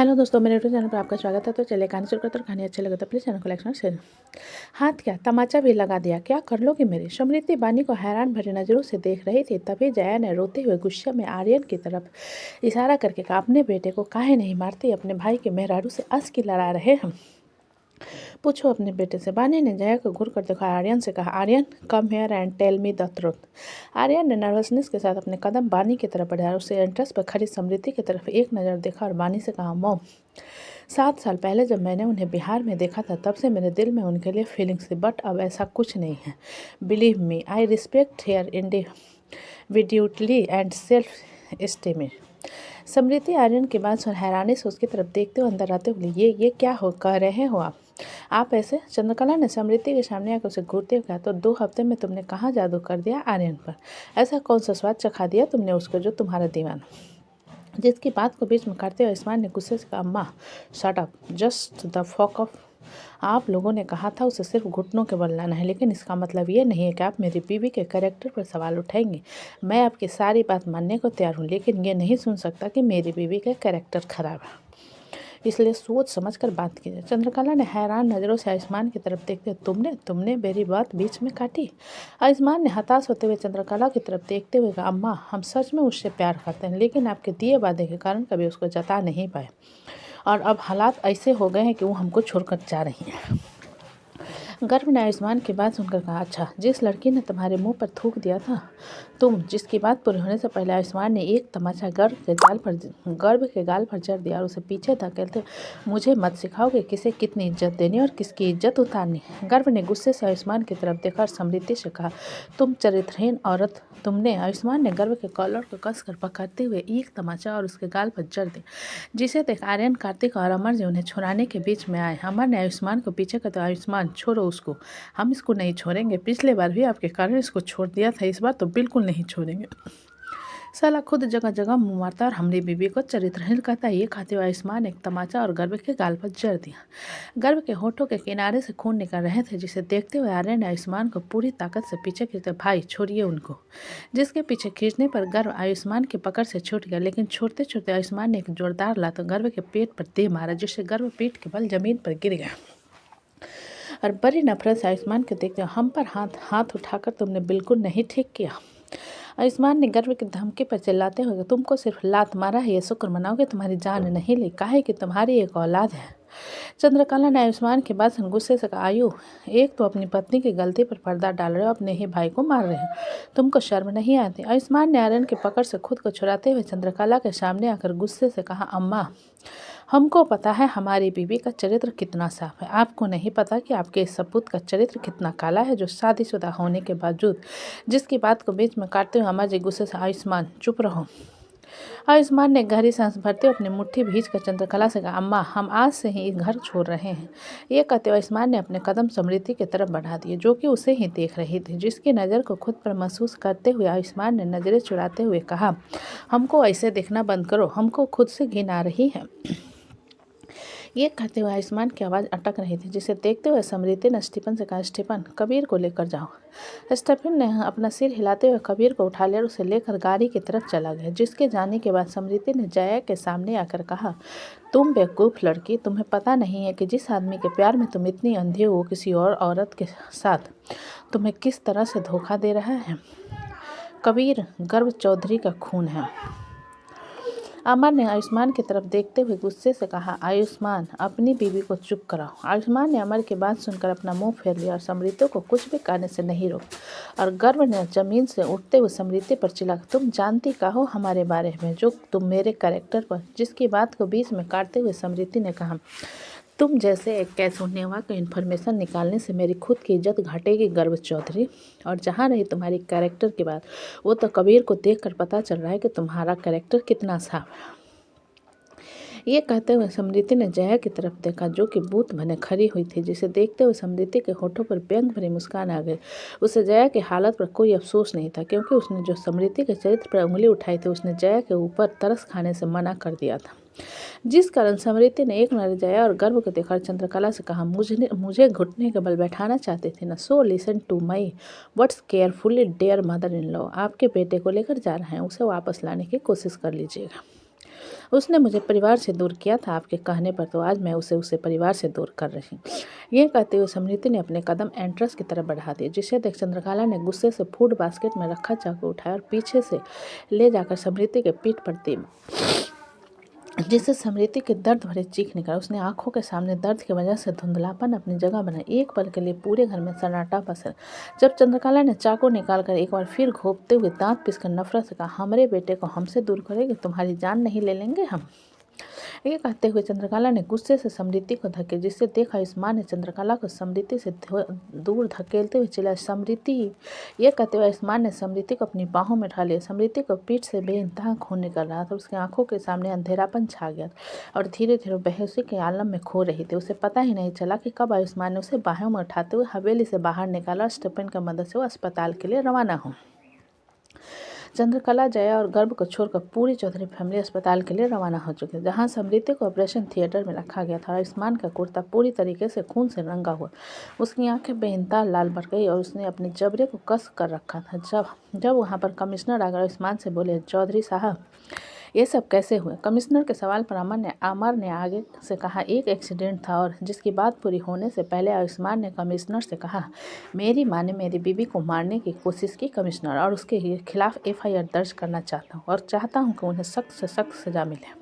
Hello दोस्तों, मेरे YouTube channel पर आपका स्वागत है। तो चलिए कहानी शुरू करते हैं। कहानी अच्छी लगे तो प्लीज़ चैनल को लाइक और शेयर। हाथ क्या तमाचा भी लगा दिया, क्या कर लोगे मेरे? समृद्धि बानी को हैरान भरी नज़रों से देख रही थी। तभी जया ने रोते हुए गुस्से में आर्यन की तरफ इशारा करके कहा, अपने बेटे को काहे नहीं मारती? अपने भाई के मेहरारू से अस की लड़ा रहे हम। पूछो अपने बेटे से। बानी ने जया को घूर कर देखा। आर्यन से कहा, Aryan come here and tell me the truth. Aryan ने नर्वसनेस के साथ अपने कदम बानी की तरफ बढ़ाया। उसे एंट्रेंस पर खड़ी समृद्धि की तरफ एक नज़र देखा और बानी से कहा, मॉम 7 साल पहले जब मैंने उन्हें बिहार में देखा था तब से मेरे दिल में उनके लिए फीलिंग्स थी, बट अब ऐसा कुछ नहीं है। Believe me, I respect her individually and self esteem. Samriddhi Aryan की बात सुन हैरानी से उसकी तरफ देखते हुए अंदर आते हुए, ये क्या हो कह रहे हो आप ऐसे? चंद्रकला ने समृद्धि के सामने आकर उसे घूरते हुए कहा, तो 2 हफ्ते में तुमने कहाँ जादू कर दिया आर्यन पर? ऐसा कौन सा स्वाद चखा दिया तुमने उसको जो तुम्हारा दीवाना? जिसकी बात को बीच में काटते हुए आयुष्मान ने गुस्से से कहा, अम्मा shut up, just the fuck off. आप लोगों ने कहा था उसे सिर्फ घुटनों के बल लाना है, लेकिन इसका मतलब ये नहीं है कि आप मेरी बीवी के कैरेक्टर पर सवाल उठाएंगे। मैं आपकी सारी बात मानने को तैयार हूँ, लेकिन ये नहीं सुन सकता कि मेरी बीवी का कैरेक्टर खराब है। इसलिए सोच समझ कर बात कीजिए। चंद्रकला ने हैरान नज़रों से आयुष्मान की तरफ देखते, तुमने मेरी बात बीच में काटी? आयुष्मान ने हताश होते हुए चंद्रकला की तरफ देखते हुए कहा, अम्मा हम सच में उससे प्यार करते हैं, लेकिन आपके दिए वादे के कारण कभी उसको जता नहीं पाए, और अब हालात ऐसे हो गए हैं कि वो हमको छोड़कर जा रही है। गर्भ ने आयुष्मान की बात सुनकर कहा, अच्छा, जिस लड़की ने तुम्हारे मुंह पर थूक दिया था, तुम जिसकी बात पूरी होने से पहले आयुष्मान ने एक तमाचा गर्भ के गाल पर जड़ दिया और उसे पीछे धकेलते, मुझे मत सिखाओगे किसे कितनी इज्जत देनी और किसकी इज्जत उतारनी। गर्भ ने गुस्से से आयुष्मान की तरफ देखा और समृद्धि से कहा, तुम चरित्रहीन औरत, तुमने। आयुष्मान ने गर्भ के कॉलर को कसकर पकड़ते हुए एक तमाचा और उसके गाल पर जड़ दिया, जिसे देख आर्यन, कार्तिक और अमर जी उन्हें छुड़ाने के बीच में आए। अमर ने आयुष्मान को पीछे कर, तो आयुष्मान छोड़ो उसको, हम इसको नहीं छोड़ेंगे। पिछले बार भी आपके कारण इसको छोड़ दिया था, इस बार तो बिल्कुल नहीं छोड़ेंगे। साला खुद जगह जगह मुंह मारता और हमारी बीवी को चरित्रहीन कहता है। ये खाते हुए आयुष्मान एक तमाचा और गर्भ के गाल पर जड़ दिया। गर्भ के होठों के किनारे से खून निकल रहे थे, जिसे देखते हुए आर्यन ने आयुष्मान को पूरी ताकत से पीछे खींचते, भाई छोड़िए उनको। जिसके पीछे खींचने पर गर्भ आयुष्मान की पकड़ से छूट गया, लेकिन छोड़ते छोड़ते आयुष्मान ने एक जोरदार लात गर्भ के पेट पर दे मारा, जिससे गर्भ पीठ के बल जमीन पर गिर गया। और बड़ी नफरत से आयुष्मान के देखते, हम पर हाथ उठाकर तुमने बिल्कुल नहीं ठीक किया। आयुष्मान ने गर्व की धमकी पर चिल्लाते हुए, तुमको सिर्फ लात मारा है, ये शुक्र मनाओ कि तुम्हारी जान नहीं ली, काहे कि तुम्हारी एक औलाद है। चंद्रकला ने आयुष्मान के बाद गुस्से से कहा, आयु, एक तो अपनी पत्नी की गलती पर पर्दा डाल रहे हो, अपने ही भाई को मार रहे हो, तुमको शर्म नहीं आती? आयुष्मान ने आर्यन की पकड़ से खुद को छुड़ाते हुए चंद्रकला के सामने आकर गुस्से से कहा, अम्मा हमको पता है हमारी बीवी का चरित्र कितना साफ है, आपको नहीं पता कि आपके इस सपूत का चरित्र कितना काला है, जो शादीशुदा होने के बावजूद। जिसकी बात को बीच में काटते हुए अमर जी गुस्से से, आयुष्मान चुप रहो। आयुष्मान ने गहरी सांस भरते हुए अपनी मुट्ठी भींच कर चंद्रकला से कहा, अम्मा हम आज से ही घर छोड़ रहे हैं। ये कहते हुए आयुष्मान ने अपने कदम समृद्धि की तरफ बढ़ा दिए, जो कि उसे ही देख रही थी। जिसकी नज़र को खुद पर महसूस करते हुए आयुष्मान ने नज़रें चुराते हुए कहा, हमको ऐसे देखना बंद करो, हमको खुद से घिन आ रही है। ये कहते हुए आयुष्मान की आवाज़ अटक रही थी, जिसे देखते हुए समृद्धि ने स्टीफन से कहा, स्टीफन कबीर को लेकर जाओ। स्टीफन ने अपना सिर हिलाते हुए कबीर को उठा लिया और उसे लेकर गाड़ी की तरफ चला गया। जिसके जाने के बाद समृद्धि ने जया के सामने आकर कहा, तुम बेवकूफ़ लड़की, तुम्हें पता नहीं है कि जिस आदमी के प्यार में तुम इतनी अंधी हो, किसी और औरत के साथ तुम्हें किस तरह से धोखा दे रहा है। कबीर गर्भ चौधरी का खून है। अमर ने आयुष्मान की तरफ देखते हुए गुस्से से कहा, आयुष्मान अपनी बीवी को चुप कराओ। आयुष्मान ने अमर की बात सुनकर अपना मुंह फेर लिया और समृद्धि को कुछ भी कहने से नहीं रोका। और गर्व ने जमीन से उठते हुए समृद्धि पर चिल्ला, तुम जानती का हो हमारे बारे में, जो तुम मेरे कैरेक्टर पर। जिसकी बात को बीच में काटते हुए समृद्धि ने कहा, तुम जैसे एक कैसुनेवा का इन्फॉर्मेशन निकालने से मेरी खुद की इज्जत घटेगी गर्भ चौधरी। और जहाँ रही तुम्हारी कैरेक्टर की बात, वो तो कबीर को देखकर पता चल रहा है कि तुम्हारा कैरेक्टर कितना साफ है। ये कहते हुए समृद्धि ने जया की तरफ देखा, जो कि बूथ बने खड़ी हुई थी। जिसे देखते हुए समृद्धि के होठों पर व्यंग भरी मुस्कान आ गई। उसे जया की हालत पर कोई अफसोस नहीं था, क्योंकि उसने जो समृद्धि के चरित्र पर उंगली उठाई थी, उसने जया के ऊपर तरस खाने से मना कर दिया था। जिस कारण समृद्धि ने एक नजर जया और गर्व को देखकर चंद्रकला से कहा, मुझे घुटने के बल बैठाना चाहते थे ना, so listen to my words carefully dear mother in law. आपके बेटे को लेकर जा रहे हैं, उसे वापस लाने की कोशिश कर लीजिएगा। उसने मुझे परिवार से दूर किया था आपके कहने पर, तो आज मैं उसे परिवार से दूर कर रही हूँ। ये कहते हुए समृद्धि ने अपने कदम एंट्रेंस की तरफ बढ़ा दिए। जिसे देख चंद्रकला ने गुस्से से फूड बास्केट में रखा चाकू उठाया और पीछे से ले जाकर समृद्धि के पीठ पर तीर, जिससे समृद्धि के दर्द भरे चीख निकला। उसने आंखों के सामने दर्द की वजह से धुंधलापन अपनी जगह बनाई। एक पल के लिए पूरे घर में सन्नाटा पसरा। जब चंद्रकला ने चाकू निकालकर एक बार फिर घोंपते हुए दांत पीसकर नफरत से कहा, हमारे बेटे को हमसे दूर करेंगे, तुम्हारी जान नहीं ले लेंगे हम। ये कहते हुए चंद्रकला ने गुस्से से समृद्धि को धके, जिससे देख आयुष्मान ने चंद्रकला को समृद्धि से दूर धकेलते हुए चिल्लाया, समृद्धि। ये कहते हुए आयुष्मान ने समृद्धि को अपनी बाहों में उठा लिया। समृद्धि को पीठ से बेइंतहा खून निकल रहा था। उसकी आंखों के सामने अंधेरापन छा गया और धीरे धीरे बेहोशी के आलम में खो रही थी। उसे पता ही नहीं चला कि कब आयुष्मान ने उसे बाहों में उठाते हुए हवेली से बाहर निकाला और स्टेफन की मदद से वो अस्पताल के लिए रवाना हो। चंद्रकला, जया और गर्भ को छोड़कर पूरी चौधरी फैमिली अस्पताल के लिए रवाना हो चुकी है, जहां समृद्धि को ऑपरेशन थिएटर में रखा गया था। आयुष्मान का कुर्ता पूरी तरीके से खून से रंगा हुआ, उसकी आंखें बेइंतहा लाल भर गई और उसने अपने जबड़े को कस कर रखा था। जब वहां पर कमिश्नर आकर आयुष्मान से बोले, चौधरी साहब ये सब कैसे हुए? कमिश्नर के सवाल पर अमर ने आगे से कहा, एक एक्सीडेंट था। और जिसकी बात पूरी होने से पहले आयुष्मान ने कमिश्नर से कहा, मेरी माँ ने मेरी बीबी को मारने की कोशिश की कमिश्नर, और उसके खिलाफ FIR दर्ज करना चाहता हूँ और चाहता हूँ कि उन्हें सख्त से सख्त सजा मिले।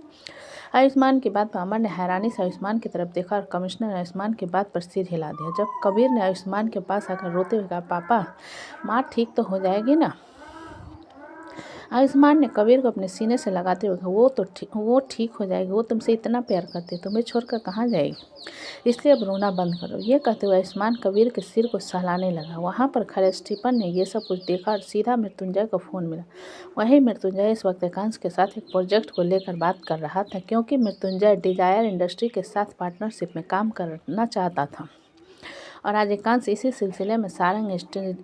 आयुष्मान की बात पर अमर ने हैरानी से आयुष्मान की तरफ देखा और कमिश्नर ने आयुष्मान की बात पर सिर हिला दिया। जब कबीर ने आयुष्मान के पास आकर रोते हुए कहा, पापा माँ ठीक तो हो जाएगी ना? आयुष्मान ने कबीर को अपने सीने से लगाते हुए कहा, वो ठीक हो जाएगी, वो तुमसे इतना प्यार करती है, तुम्हें छोड़कर कहाँ जाएगी, इसलिए अब रोना बंद करो। ये कहते हुए आयुष्मान कबीर के सिर को सहलाने लगा। वहाँ पर खड़े स्टीफन ने ये सब कुछ देखा और सीधा मृत्युंजय को फ़ोन मिला। वही मृत्युंजय इस वक्त एकांश के साथ एक प्रोजेक्ट को लेकर बात कर रहा था, क्योंकि मृत्युंजय डिजायर इंडस्ट्री के साथ पार्टनरशिप में काम करना चाहता था और आज एकांश इसी सिलसिले में सारंग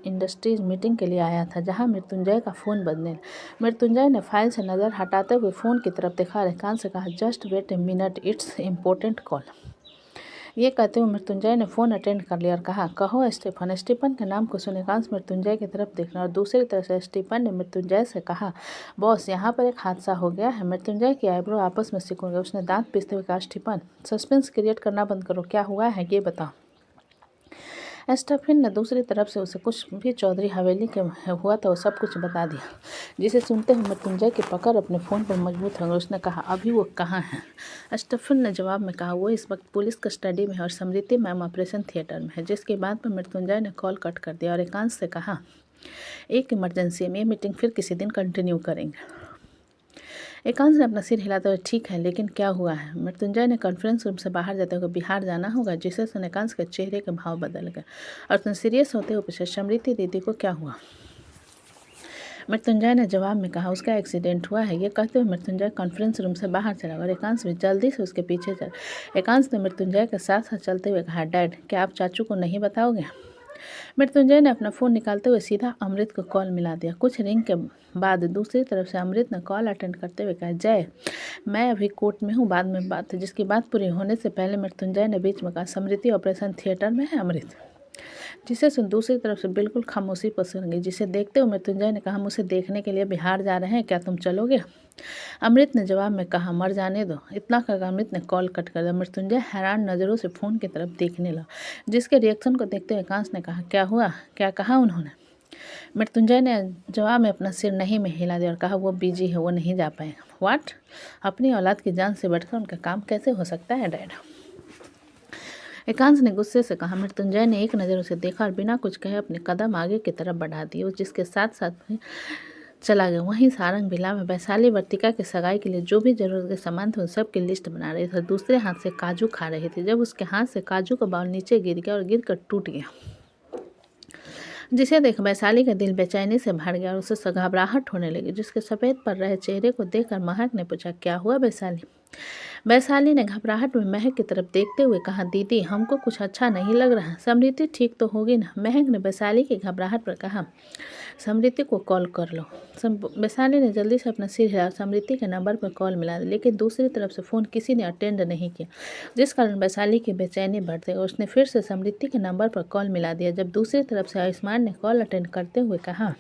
इंडस्ट्रीज मीटिंग के लिए आया था, जहां मृत्युंजय का फ़ोन बजने। मृत्युंजय ने फाइल से नज़र हटाते हुए फ़ोन की तरफ देखा और एकांश से कहा, just wait a minute, it's important call. ये कहते हुए मृत्युंजय ने फ़ोन अटेंड कर लिया और कहा, कहो स्टीफन। स्टीफन के नाम को सुन एकांश मृत्युंजय की तरफ देखना और दूसरी तरफ से स्टीफन ने मृत्युंजय से कहा, बॉस यहाँ पर एक हादसा हो गया है। मृत्युंजय की आईब्रो आपस में सिकुड़ गई। उसने दांत पीसते हुए कहा, स्टीफन सस्पेंस क्रिएट करना बंद करो, क्या हुआ है ये बताओ। स्टीफन ने दूसरी तरफ से उसे कुछ भी चौधरी हवेली के हुआ था वो सब कुछ बता दिया, जिसे सुनते हुए मृत्युंजय की पकड़ अपने फ़ोन पर मजबूत हो गई। उसने कहा, अभी वो कहाँ है? स्टीफन ने जवाब में कहा, वो इस वक्त पुलिस कस्टडी में है और समृद्धि मैम ऑपरेशन थिएटर में है। जिसके बाद पर मृत्युंजय ने कॉल कट कर दिया और एकांश से कहा, एक इमरजेंसी में, ये मीटिंग फिर किसी दिन कंटिन्यू करेंगे। एकांश ने अपना सिर हिलाते हुए, ठीक है, लेकिन क्या हुआ है? मृत्युंजय ने कॉन्फ्रेंस रूम से बाहर जाते हुए, बिहार जाना होगा, जिसे सुन एकांश के चेहरे के भाव बदल गए और उसने सीरियस होते हुए पूछा, समृद्धि दीदी को क्या हुआ? मृत्युंजय ने जवाब में कहा, उसका एक्सीडेंट हुआ है। ये कहते हुए मृत्युंजय कॉन्फ्रेंस रूम से बाहर चला और एकांश भी जल्दी से उसके पीछे चला। एकांश ने मृत्युंजय के साथ साथ चलते हुए कहा, डैड क्या आप चाचू को नहीं बताओगे? मृत्युंजय ने अपना फ़ोन निकालते हुए सीधा अमृत को कॉल मिला दिया। कुछ रिंग के बाद दूसरी तरफ से अमृत ने कॉल अटेंड करते हुए कहा, जय मैं अभी कोर्ट में हूँ, बाद में बात है। जिसकी बात पूरी होने से पहले मृत्युंजय ने बीच में कहा, समृद्धि ऑपरेशन थिएटर में है अमृत। जिसे सुन दूसरी तरफ से बिल्कुल खामोशी पसर गई। जिसे देखते हुए मृत्युंजय ने कहा, हम उसे देखने के लिए बिहार जा रहे हैं, क्या तुम चलोगे? अमृत ने जवाब में कहा, मर जाने दो। इतना कहकर अमृत ने कॉल कट कर दिया। मृत्युंजय हैरान नज़रों से फ़ोन की तरफ देखने लगा। जिसके रिएक्शन को देखते हुए एकांश ने कहा, क्या हुआ, क्या कहा उन्होंने? मृत्युंजय ने जवाब में अपना सिर नहीं में हिला दिया और कहा, वो बिजी है, वो नहीं जा पाएगा। व्हाट? अपनी औलाद की जान से बढ़कर उनका काम कैसे हो सकता है डैड? एकांश ने गुस्से से कहा। मृत्युंजय ने एक नज़र उसे देखा और बिना कुछ कहे अपने कदम आगे की तरफ बढ़ा दिए। जिसके साथ साथ चला गया। वहीं सारंग विला में वैशाली वर्तिका की सगाई के लिए जो भी जरूरत के सामान थे उन सब की लिस्ट बना रही थी। दूसरे हाथ से काजू खा रही थी। जब उसके हाथ से काजू का बाउल नीचे गिर गया और गिरकर टूट गया, जिसे देख वैशाली का दिल बेचैनी से भर गया और उसे घबराहट होने लगी। जिसके सफ़ेद पर रहे चेहरे को देखकर महक ने पूछा, क्या हुआ वैशाली? वैशाली ने घबराहट में महक की तरफ देखते हुए कहा, दीदी हमको कुछ अच्छा नहीं लग रहा। समृद्धि ठीक तो होगी ना? महक ने वैशाली की घबराहट पर कहा, समृद्धि को कॉल कर लो। वैशाली ने जल्दी से अपना सिर हिलाया। समृद्धि के नंबर पर कॉल मिला, लेकिन दूसरी तरफ से फ़ोन किसी ने अटेंड नहीं किया, जिस कारण वैशाली की बेचैनी बढ़ती और उसने फिर से समृद्धि के नंबर पर कॉल मिला दिया। जब दूसरी तरफ से आयुष्मान ने कॉल अटेंड करते हुए कहा,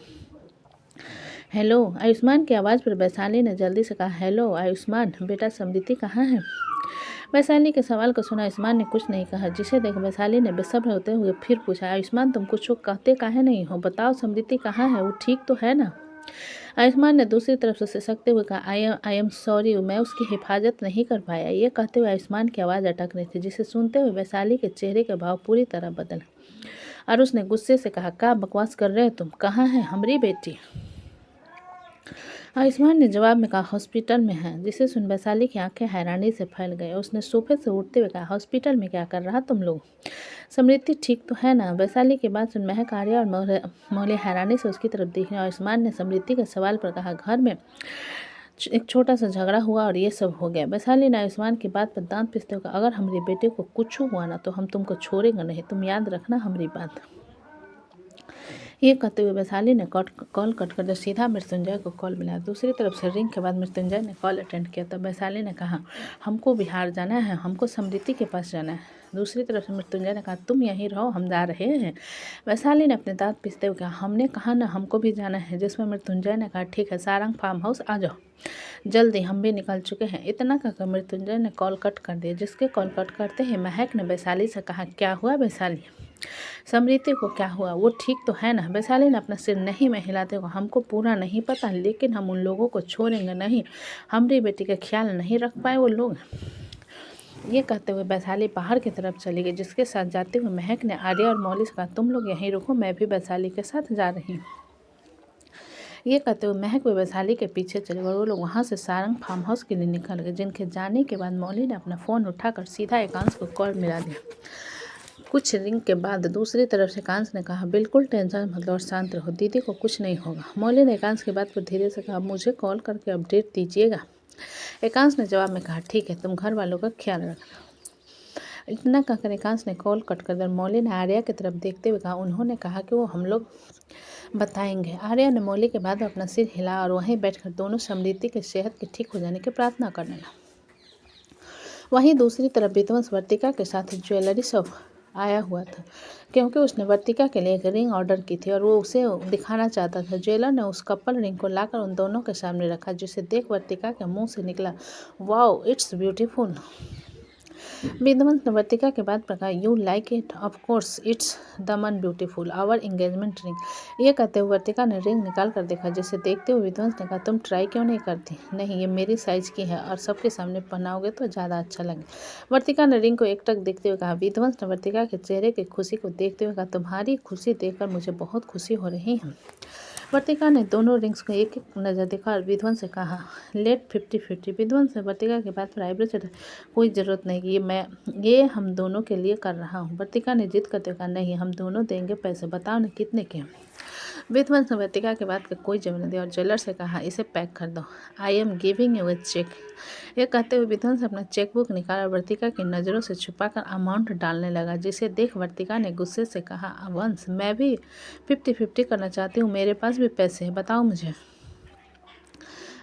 हेलो आयुष्मान की आवाज़ पर वैशाली ने जल्दी से कहा, हेलो आयुष्मान, बेटा समृति कहाँ है? वैशाली के सवाल को सुना आयुष्मान ने कुछ नहीं कहा, जिसे देख वैशाली ने बेसब्र होते हुए फिर पूछा, आयुष्मान तुम कुछ कहते काहे नहीं हो? बताओ समृति कहाँ है? वो ठीक तो है ना? आयुष्मान ने दूसरी तरफ से सिसकते हुए कहा, आई एम सॉरी, मैं उसकी हिफाजत नहीं कर पाया। ये कहते हुए आयुष्मान की आवाज़ अटक रही थी, जिसे सुनते हुए वैशाली के चेहरे के भाव पूरी तरह बदल और उसने गुस्से से कहा, क्या बकवास कर रहे हो तुम? कहाँ है हमारी बेटी? आयुष्मान ने जवाब में कहा, हॉस्पिटल में है। जिसे सुन वैशाली की आंखें हैरानी से फैल गई। उसने सोफे से उठते हुए कहा, हॉस्पिटल में क्या कर रहा तुम लोग? समृति ठीक तो है ना? वैशाली की बात सुन महक, आर्या और मौली हैरानी से उसकी तरफ देखने। आयुष्मान ने समृति के सवाल पर कहा, घर में एक छोटा सा झगड़ा हुआ और ये सब हो गया। वैशाली ने आयुष्मान की बात पर दांत पिसते हुए कहा, अगर हमारे बेटे को कुछ हुआ ना तो हम तुमको छोड़ेंगे नहीं, तुम याद रखना हमारी बात। ये कहते हुए वैशाली ने कॉल कट कर दिया, सीधा मृत्युंजय को कॉल मिला। दूसरी तरफ से रिंग के बाद मृत्युंजय ने कॉल अटेंड किया। तब वैशाली ने कहा, हमको बिहार जाना है, हमको समृति के पास जाना है। दूसरी तरफ से मृत्युंजय ने कहा, तुम यहीं रहो, हम जा रहे हैं। वैशाली ने अपने दांत पीसते हुए कहा, हमने कहा ना हमको भी जाना है। जिसमें मृत्युंजय ने कहा, ठीक है, सारंग फार्म हाउस आ जाओ जल्दी, हम भी निकल चुके हैं। इतना कहकर मृत्युंजय ने कॉल कट कर दिया। जिसके कॉल कट करते ही महक ने वैशाली से कहा, क्या हुआ वैशाली? समृति को क्या हुआ? वो ठीक तो है ना? वैशाली ने अपना सिर नहीं में हिलाते हुए, हमको पूरा नहीं पता, लेकिन हम उन लोगों को छोड़ेंगे नहीं। हमारी बेटी का ख्याल नहीं रख पाए वो लोग। ये कहते हुए वैशाली बाहर की तरफ चली गई। जिसके साथ जाते हुए महक ने आर्या और मौली से कहा, तुम लोग यहीं रुको, मैं भी वैशाली के साथ जा रही हूँ। ये कहते हुए महक व वैशाली के पीछे चले और वो लोग वहाँ से सारंग फार्म हाउस के लिए निकल गए। जिनके जाने के बाद मौली ने अपना फ़ोन उठाकर सीधा एकांश को कॉल मिला दिया। कुछ रिंग के बाद दूसरी तरफ से एकांश ने कहा, बिल्कुल टेंशन मत लो और शांत रहो, दीदी को कुछ नहीं होगा। मौली ने एकांश की बात पर धीरे से कहा, मुझे कॉल करके अपडेट दीजिएगा। एकांश ने जवाब में कहा, ठीक है, तुम घर वालों का ख्याल रखना। इतना कहकर एकांश ने कॉल कट कर दिया। मौली ने आर्या की तरफ देखते हुए कहा, उन्होंने कहा कि वो हम लोग बताएंगे। आर्या ने मौली के बाद अपना सिर हिला और वहीं बैठकर दोनों समृति के सेहत के ठीक हो जाने की प्रार्थना करने लगा। वहीं दूसरी तरफ विध्वंस वर्तिका के साथ ज्वेलरी शॉप आया हुआ था, क्योंकि उसने वर्तिका के लिए एक रिंग ऑर्डर की थी और वो उसे दिखाना चाहता था। ज्वेलर ने उस कपल रिंग को लाकर उन दोनों के सामने रखा, जिसे देख वर्तिका के मुंह से निकला, वाओ इट्स ब्यूटीफुल। विध्वंस ने वर्तिका के बाद प्रकार, you like it? Of course it's Daman beautiful, our engagement ring. ये कहते हुए वर्तिका ने रिंग निकाल कर देखा, जिसे देखते हुए विध्वंस ने कहा, तुम ट्राई क्यों नहीं करती? नहीं, ये मेरी साइज की है और सबके सामने पहनाओगे तो ज़्यादा अच्छा लगे। वर्तिका ने रिंग को एकटक देखते हुए कहा। विध्वंस ने वर्तिका के चेहरे की खुशी को देखते हुए कहा, तुम्हारी खुशी देखकर मुझे बहुत खुशी हो रही है। वर्तिका ने दोनों रिंग्स को एक एक नज़र देखा और विध्वंस से कहा, लेट 50-50। विध्वंस ने वर्तिका के बात पर आईब्रो चढ़ा, कोई ज़रूरत नहीं, ये हम दोनों के लिए कर रहा हूँ। वर्तिका ने जिद करते हुए कहा, नहीं, हम दोनों देंगे पैसे, बताओ ना कितने के? विध्वंस ने वर्तिका के बात का कोई जवाब नहीं दिया और ज्वेलर से कहा, इसे पैक कर दो, I am giving you a cheque. यह कहते हुए विध्वंस अपना चेकबुक निकाला, वर्तिका की नज़रों से छुपाकर अमाउंट डालने लगा। जिसे देख वर्तिका ने गुस्से से कहा, वंश, मैं भी 50-50 करना चाहती हूँ, मेरे पास भी पैसे हैं, बताओ मुझे।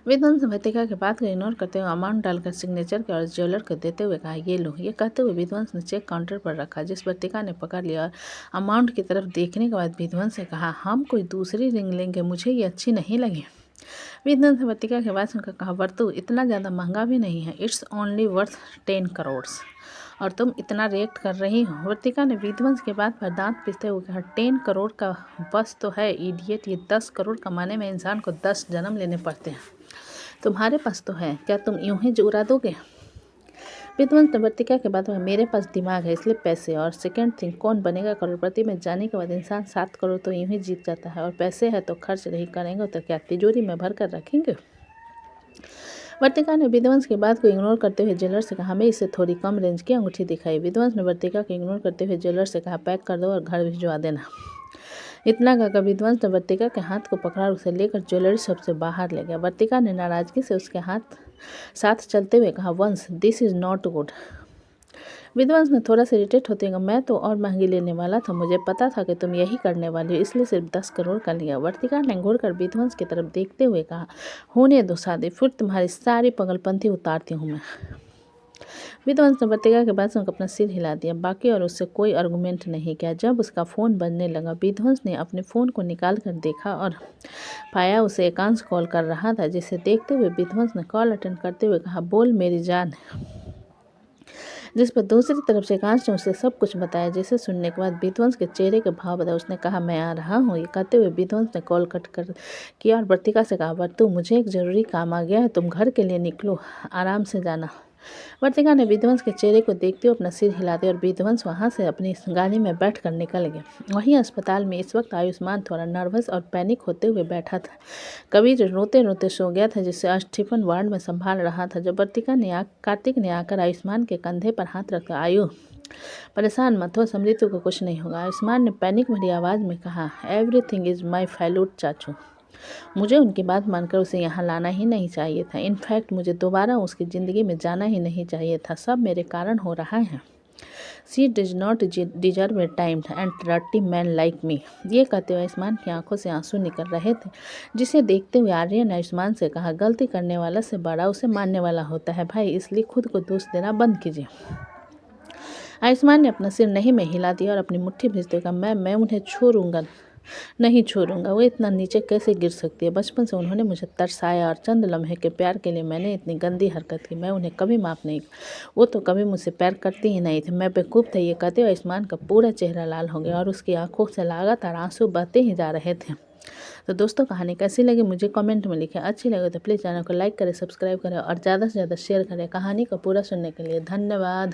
विध्वंस ने वर्तिका की बात को इग्नोर करते हुए अमाउंट डालकर सिग्नेचर के और ज्वेलर को देते हुए कहा, ये लो। ये कहते हुए विध्वंस ने चेक काउंटर पर रखा, जिस वर्तिका ने पकड़ लिया और अमाउंट की तरफ देखने के बाद विध्वंस से कहा, हम कोई दूसरी रिंग लेंगे, मुझे ये अच्छी नहीं लगी। विध्वंस ने वर्तिका की बात सुनकर कहा, वर्तु इतना ज़्यादा महंगा भी नहीं है, इट्स ओनली वर्थ 10 करोड़ और तुम इतना रिएक्ट कर रही हो। वर्तिका ने विध्वंस के बात पर दांत पीसते हुए कहा, 10 करोड़ का बस तो है इडियट, ये 10 करोड़ कमाने में इंसान को 10 जन्म लेने पड़ते हैं। तुम्हारे पास तो है, क्या तुम यूं ही उड़ा दोगे? विध्वंस ने वर्तिका के बाद मेरे पास दिमाग है इसलिए पैसे, और सेकंड थिंग, कौन बनेगा करोड़पति में जाने के बाद इंसान 7 करोड़ तो यूं ही जीत जाता है, और पैसे है तो खर्च नहीं करेंगे तो क्या तिजोरी में भर कर रखेंगे? वर्तिका ने विध्वंस की बात को इग्नोर करते हुए ज्वेलर से कहा, हमें इसे थोड़ी कम रेंज की अंगूठी दिखाई। विध्वंस ने वर्तिका को इग्नोर करते हुए ज्वेलर से कहा, पैक कर दो और घर भिजवा देना। इतना कहकर विध्वंस ने वर्तिका के हाथ को पकड़ा और उसे लेकर ज्वेलरी शॉप से बाहर ले गया। वर्तिका ने नाराजगी से उसके साथ चलते हुए कहा, वंश, दिस इज़ नॉट गुड। विध्वंस ने थोड़ा सा इरिटेट होते हुए, मैं तो और महंगी लेने वाला था, मुझे पता था कि तुम यही करने वाली हो, इसलिए सिर्फ 10 करोड़ का लिया। वर्तिका ने घूर कर विध्वंस की तरफ देखते हुए कहा, होने दो शादी, फिर तुम्हारी सारी पगलपंथी उतारती हूँ मैं। विध्वंस ने वर्तिका के बाद सुनकर अपना सिर हिला दिया, बाकी और उससे कोई आर्गूमेंट नहीं किया। जब उसका फ़ोन बजने लगा, विध्वंस ने अपने फ़ोन को निकाल कर देखा और पाया उसे एकांश कॉल कर रहा था, जिसे देखते हुए विध्वंस ने कॉल अटेंड करते हुए कहा, बोल मेरी जान। जिस पर दूसरी तरफ से एकांश ने उसे सब कुछ बताया, जिसे सुनने के बाद विध्वंस के चेहरे के भाव बताए। उसने कहा, मैं आ रहा हूँ। ये कहते हुए विध्वंस ने कॉल कट कर किया और वर्तिका से कहा, वर्तु मुझे एक जरूरी काम आ गया है, तुम घर के लिए निकलो, आराम से जाना। वर्तिका ने विध्वंस के चेहरे को देखते हुए अपना सिर हिला दिया और विध्वंस वहां से अपनी गाड़ी में बैठकर निकल गया। वहीं अस्पताल में इस वक्त आयुष्मान थोड़ा नर्वस और पैनिक होते हुए बैठा था। कबीर रोते रोते सो गया था, जिसे स्टीफन वार्ड में संभाल रहा था। जब कार्तिक ने आकर आयुष्मान के कंधे पर हाथ रखा, आयु परेशान मत हो, समृद्धि को कुछ नहीं होगा। आयुष्मान ने पैनिक भरी आवाज़ में कहा, एवरीथिंग इज़ माई फेल्यूर चाचू। मुझे उनकी बात मानकर उसे यहाँ लाना ही नहीं चाहिए था। इनफैक्ट मुझे दोबारा उसकी ज़िंदगी में जाना ही नहीं चाहिए था। सब मेरे कारण हो रहा है। She does not deserve a time and ratty man like me. ये कहते हुए आयुष्मान की आंखों से आंसू निकल रहे थे, जिसे देखते हुए आर्यन ने आयुष्मान से कहा, गलती करने वाला से बड़ा उसे मानने वाला होता है भाई, इसलिए खुद को दोष देना बंद कीजिए। आयुष्मान ने अपना सिर नहीं में हिला दिया और अपनी मुट्ठी भेजते हुए कहा, मैं उन्हें छोड़ूंगा नहीं छोड़ूंगा। वो इतना नीचे कैसे गिर सकती है? बचपन से उन्होंने मुझे तरसाया और चंद लम्हे के प्यार के लिए मैंने इतनी गंदी हरकत की। मैं उन्हें कभी माफ़ नहीं। वो तो कभी मुझसे प्यार करती ही नहीं थी। मैं बेवकूफ़ था। ये कहते हुए आयुष्मान का पूरा चेहरा लाल हो गया और उसकी आंखों से लगातार आंसू बहते ही जा रहे थे। तो दोस्तों, कहानी कैसी लगी मुझे कमेंट में लिखें। अच्छी लगे तो प्लीज़ चैनल को लाइक करें, सब्सक्राइब करें और ज़्यादा से ज़्यादा शेयर करें। कहानी को पूरा सुनने के लिए धन्यवाद।